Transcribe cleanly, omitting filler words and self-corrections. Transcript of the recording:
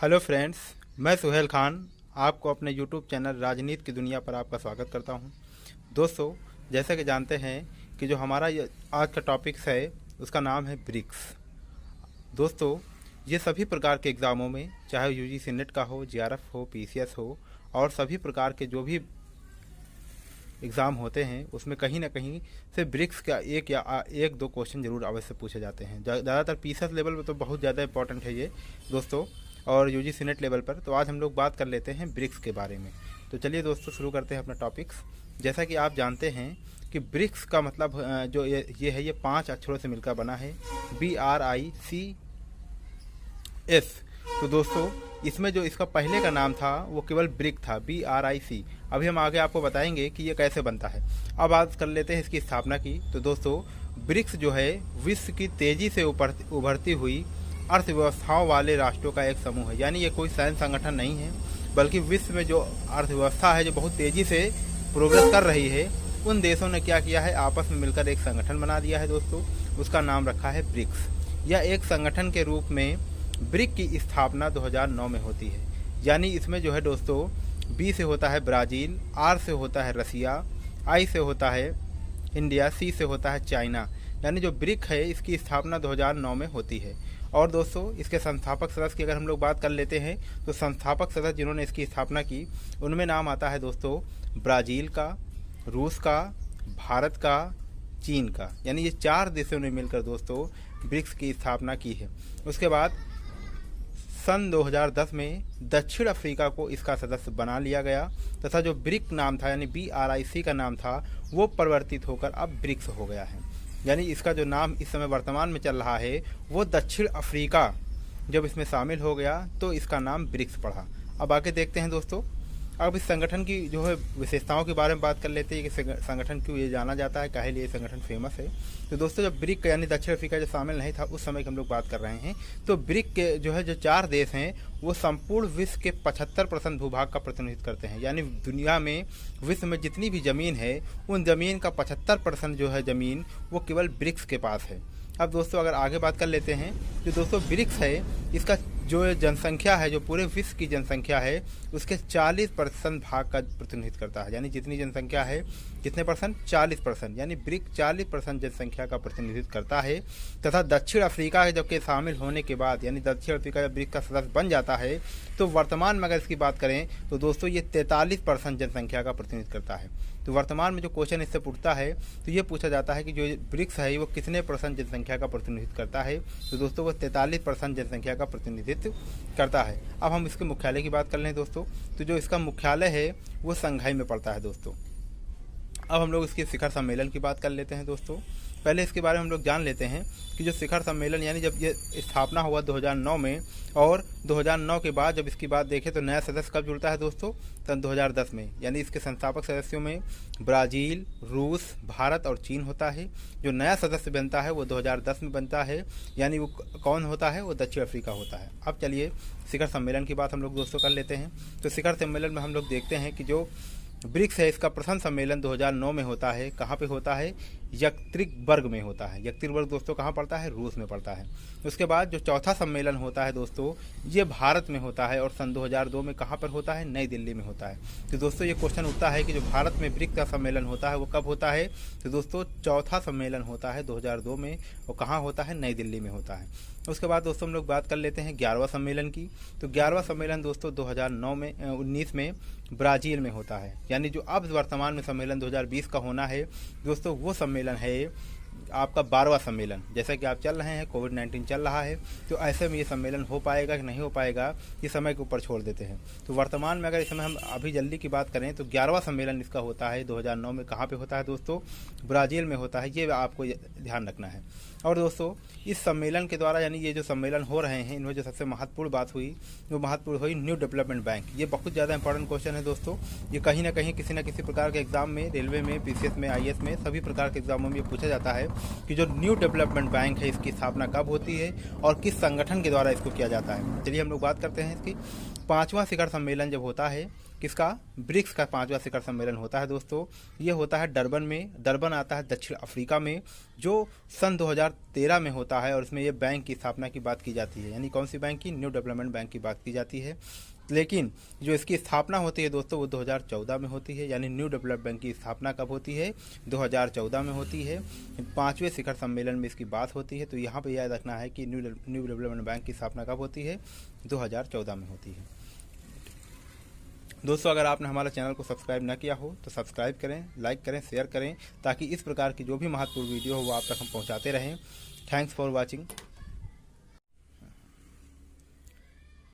Hello friends, मैं सुहेल खान आपको अपने यूट्यूब चैनल राजनीति की दुनिया पर आपका स्वागत करता हूं। दोस्तों, जैसे कि जानते हैं कि जो हमारा ये आज का टॉपिक्स है उसका नाम है ब्रिक्स। दोस्तों, ये सभी प्रकार के एग्ज़ामों में, चाहे यूजीसी नेट का हो, जीआरएफ हो, पीसीएस हो और सभी प्रकार के जो भी एग्ज़ाम होते हैं उसमें कहीं ना कहीं से ब्रिक्स का एक दो क्वेश्चन जरूर अवश्य पूछे जाते हैं। ज़्यादातर पीसीएस लेवल पर तो बहुत ज़्यादा इंपॉर्टेंट है ये दोस्तों, और यूजीसी नेट लेवल पर। तो आज हम लोग बात कर लेते हैं ब्रिक्स के बारे में। तो चलिए दोस्तों, शुरू करते हैं अपना टॉपिक्स। जैसा कि आप जानते हैं कि ब्रिक्स का मतलब जो ये है, ये 5 अक्षरों से मिलकर बना है, BRICS। तो दोस्तों, इसमें जो इसका पहले का नाम था वो केवल ब्रिक था, BRIC। अभी हम आगे आपको बताएंगे कि ये कैसे बनता है। अब बात कर लेते हैं इसकी स्थापना की। तो दोस्तों, ब्रिक्स जो है विश्व की तेज़ी से उभरती हुई अर्थव्यवस्थाओं वाले राष्ट्रों का एक समूह है। यानी ये कोई सैन्य संगठन नहीं है, बल्कि विश्व में जो अर्थव्यवस्था है जो बहुत तेज़ी से प्रोग्रेस कर रही है, उन देशों ने क्या किया है, आपस में मिलकर एक संगठन बना दिया है दोस्तों। उसका नाम रखा है ब्रिक्स। यह एक संगठन के रूप में ब्रिक की स्थापना 2009 में होती है। यानी इसमें जो है दोस्तों, B से होता है ब्राज़ील, R से होता है रसिया, I से होता है इंडिया, C से होता है चाइना। यानी जो ब्रिक है इसकी स्थापना 2009 में होती है। और दोस्तों, इसके संस्थापक सदस्य की अगर हम लोग बात कर लेते हैं तो संस्थापक सदस्य जिन्होंने इसकी स्थापना की उनमें नाम आता है दोस्तों ब्राज़ील का, रूस का, भारत का, चीन का। यानी ये 4 देशों ने मिलकर दोस्तों ब्रिक्स की स्थापना की है। उसके बाद सन 2010 में दक्षिण अफ्रीका को इसका सदस्य बना लिया गया तथा जो ब्रिक नाम था यानी BRIC का नाम था वो परिवर्तित होकर अब ब्रिक्स हो गया है। यानी इसका जो नाम इस समय वर्तमान में चल रहा है वो दक्षिण अफ्रीका जब इसमें शामिल हो गया तो इसका नाम ब्रिक्स पड़ा। अब आगे देखते हैं दोस्तों, अब इस संगठन की जो है विशेषताओं के बारे में बात कर लेते हैं कि संगठन क्यों ये जाना जाता है, काहे लिए संगठन फेमस है। तो दोस्तों, जब ब्रिक यानी दक्षिण अफ्रीका जो शामिल नहीं था उस समय की हम लोग बात कर रहे हैं, तो ब्रिक के जो है जो 4 देश हैं वो संपूर्ण विश्व के 75% भूभाग का प्रतिनिधित्व करते हैं। यानी दुनिया में, विश्व में जितनी भी ज़मीन है उन ज़मीन का 75% जो है ज़मीन वो केवल ब्रिक्स के पास है। अब दोस्तों, अगर आगे बात कर लेते हैं, जो दोस्तों ब्रिक्स है इसका जो जनसंख्या है, जो पूरे विश्व की जनसंख्या है उसके 40% भाग का प्रतिनिधित्व करता है। यानी जितनी जनसंख्या है कितने परसेंट, 40%। यानी ब्रिक 40% जनसंख्या का प्रतिनिधित्व करता है। तथा दक्षिण अफ्रीका के जबकि शामिल होने के बाद, यानी दक्षिण अफ्रीका जब ब्रिक का सदस्य बन जाता है तो वर्तमान में अगर इसकी बात करें तो दोस्तों ये 43% जनसंख्या का प्रतिनिधित्व करता है। तो वर्तमान में जो क्वेश्चन इससे पूछता है तो ये पूछा जाता है कि जो ब्रिक्स है वो कितने % जनसंख्या का प्रतिनिधित्व करता है। तो दोस्तों वो 43% जनसंख्या का प्रतिनिधित्व करता है। अब हम इसके मुख्यालय की बात कर लें दोस्तों, तो जो इसका मुख्यालय है वो शंघाई में पड़ता है दोस्तों। अब हम लोग इसके शिखर सम्मेलन की बात कर लेते हैं दोस्तों। पहले इसके बारे में हम लोग जान लेते हैं कि जो शिखर सम्मेलन यानी जब ये स्थापना हुआ 2009 में, और 2009 के बाद जब इसकी बात देखें तो नया सदस्य कब जुड़ता है दोस्तों, सन 2010 में। यानी इसके संस्थापक सदस्यों में ब्राज़ील, रूस, भारत और चीन होता है। जो नया सदस्य बनता है वो 2010 में बनता है। यानी वो कौन होता है, वो दक्षिण अफ्रीका होता है। अब चलिए शिखर सम्मेलन की बात हम लोग दोस्तों कर लेते हैं। तो शिखर सम्मेलन में हम लोग देखते हैं कि जो ब्रिक्स है इसका प्रथम सम्मेलन 2009 में होता है। कहाँ पे होता है, यक्तिबर्ग में होता है। यक्तिबर्ग दोस्तों कहाँ पड़ता है, रूस में पड़ता है। उसके बाद जो चौथा सम्मेलन होता है दोस्तों ये भारत में होता है, और सन 2002 में कहाँ पर होता है, नई दिल्ली में होता है। तो दोस्तों ये क्वेश्चन उठता है कि जो भारत में ब्रिक्स का सम्मेलन होता है वो कब होता है। तो दोस्तों चौथा सम्मेलन होता है 2002 में, वो कहाँ होता है, नई दिल्ली में होता है। उसके बाद दोस्तों हम लोग बात कर लेते हैं 11वां सम्मेलन की। तो 11वां सम्मेलन दोस्तों 2019 में ब्राज़ील में होता है। यानी जो अब वर्तमान में सम्मेलन 2020 का होना है दोस्तों वो सम्मेलन है आपका 12वां सम्मेलन। जैसा कि आप चल रहे हैं, कोविड-19 चल रहा है, तो ऐसे में ये सम्मेलन हो पाएगा कि नहीं हो पाएगा ये समय के ऊपर छोड़ देते हैं। तो वर्तमान में अगर इस समय हम अभी जल्दी की बात करें तो 11वां सम्मेलन इसका होता है 2009 में। कहाँ पे होता है दोस्तों, ब्राज़ील में होता है। ये आपको ध्यान रखना है। और दोस्तों इस सम्मेलन के द्वारा, यानी ये जो सम्मेलन हो रहे हैं इनमें जो सबसे महत्वपूर्ण बात हुई वो महत्वपूर्ण हुई न्यू डेवलपमेंट बैंक। ये बहुत ज़्यादा इंपॉर्टेंट क्वेश्चन है दोस्तों। ये कहीं ना कहीं किसी न किसी प्रकार के एग्जाम में, रेलवे में, पीसीएस में, आईएएस में, सभी प्रकार के एग्जामों में ये पूछा जाता है कि जो न्यू डेवलपमेंट बैंक है इसकी स्थापना कब होती है और किस संगठन के द्वारा इसको किया जाता है। चलिए हम लोग बात करते हैं इसकी। 5वां शिखर सम्मेलन जब होता है, किसका, ब्रिक्स का 5वां शिखर सम्मेलन होता है दोस्तों, ये होता है डरबन में। डरबन आता है दक्षिण अफ्रीका में, जो सन 2013 में होता है और इसमें ये बैंक की स्थापना की बात की जाती है। यानी कौन सी बैंक की, न्यू डेवलपमेंट बैंक की बात की जाती है। लेकिन जो इसकी स्थापना होती है दोस्तों वो 2014 में होती है। यानी न्यू डेवलपमेंट बैंक की स्थापना कब होती है, 2014 में होती है। 5वें शिखर सम्मेलन में इसकी बात होती है। तो यहाँ पे याद रखना है कि न्यू डेवलपमेंट बैंक की स्थापना कब होती है, 2014 में होती है। दोस्तों अगर आपने हमारा चैनल को सब्सक्राइब न किया हो तो सब्सक्राइब करें, लाइक करें, शेयर करें, ताकि इस प्रकार की जो भी महत्वपूर्ण वीडियो हो वो आप तक हम पहुँचाते रहें। Thanks for watching.